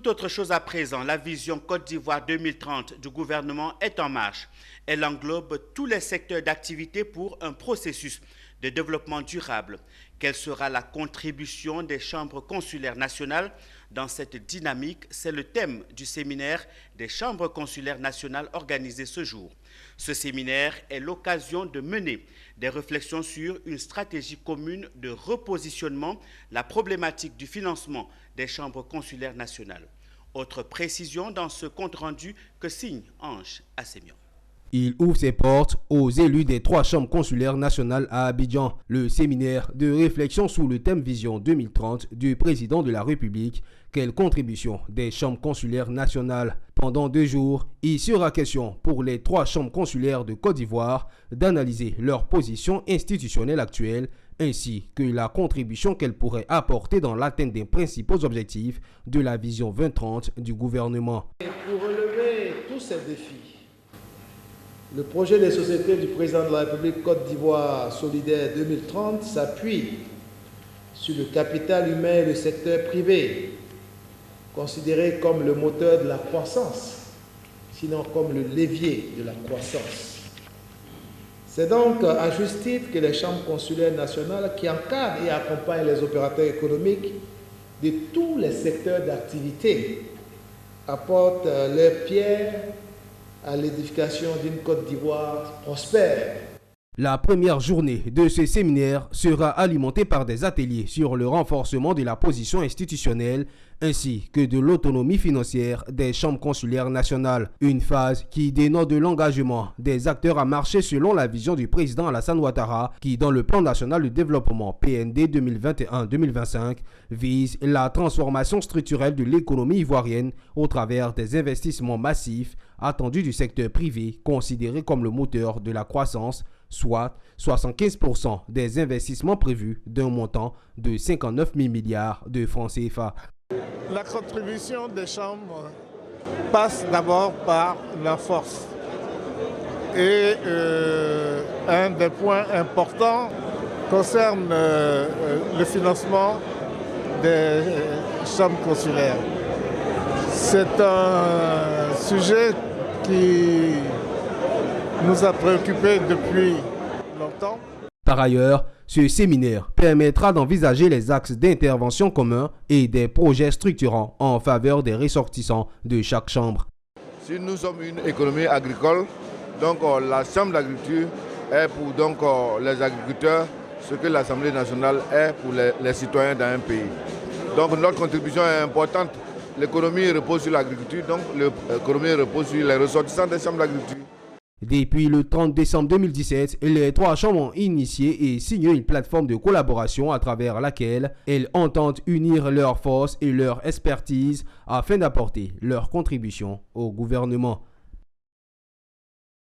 Tout autre chose à présent, la vision Côte d'Ivoire 2030 du gouvernement est en marche. Elle englobe tous les secteurs d'activité pour un processus de développement durable. Quelle sera la contribution des chambres consulaires nationales dans cette dynamique? C'est le thème du séminaire des chambres consulaires nationales organisé ce jour. Ce séminaire est l'occasion de mener des réflexions sur une stratégie commune de repositionnement, la problématique du financement des chambres consulaires nationales. Autre précision dans ce compte-rendu que signe Ange Assémian. Il ouvre ses portes aux élus des 3 chambres consulaires nationales à Abidjan. Le séminaire de réflexion sous le thème Vision 2030 du président de la République. Quelle contribution des chambres consulaires nationales? Pendant 2 jours, il sera question pour les 3 chambres consulaires de Côte d'Ivoire d'analyser leur position institutionnelle actuelle ainsi que la contribution qu'elles pourraient apporter dans l'atteinte des principaux objectifs de la Vision 2030 du gouvernement. Pour relever tous ces défis, le projet des sociétés du président de la République Côte d'Ivoire solidaire 2030 s'appuie sur le capital humain et le secteur privé, considéré comme le moteur de la croissance, sinon comme le levier de la croissance. C'est donc à juste titre que les chambres consulaires nationales qui encadrent et accompagnent les opérateurs économiques de tous les secteurs d'activité apportent leur pierre à l'édification d'une Côte d'Ivoire prospère. La première journée de ce séminaire sera alimentée par des ateliers sur le renforcement de la position institutionnelle ainsi que de l'autonomie financière des chambres consulaires nationales. Une phase qui dénote de l'engagement des acteurs à marcher selon la vision du président Alassane Ouattara qui, dans le plan national de développement PND 2021-2025, vise la transformation structurelle de l'économie ivoirienne au travers des investissements massifs attendus du secteur privé considéré comme le moteur de la croissance, soit 75% des investissements prévus d'un montant de 59 000 milliards de francs CFA. La contribution des chambres passe d'abord par la force. Et un des points importants concerne le financement des chambres consulaires. C'est un sujet qui nous a préoccupés depuis longtemps. Par ailleurs, ce séminaire permettra d'envisager les axes d'intervention communs et des projets structurants en faveur des ressortissants de chaque chambre. Si nous sommes une économie agricole, donc la chambre d'agriculture est pour les agriculteurs ce que l'Assemblée nationale est pour les citoyens d'un pays. Donc notre contribution est importante. L'économie repose sur l'agriculture, donc l'économie repose sur les ressortissants des chambres d'agriculture. Depuis le 30 décembre 2017, les 3 chambres ont initié et signé une plateforme de collaboration à travers laquelle elles entendent unir leurs forces et leur expertise afin d'apporter leur contribution au gouvernement.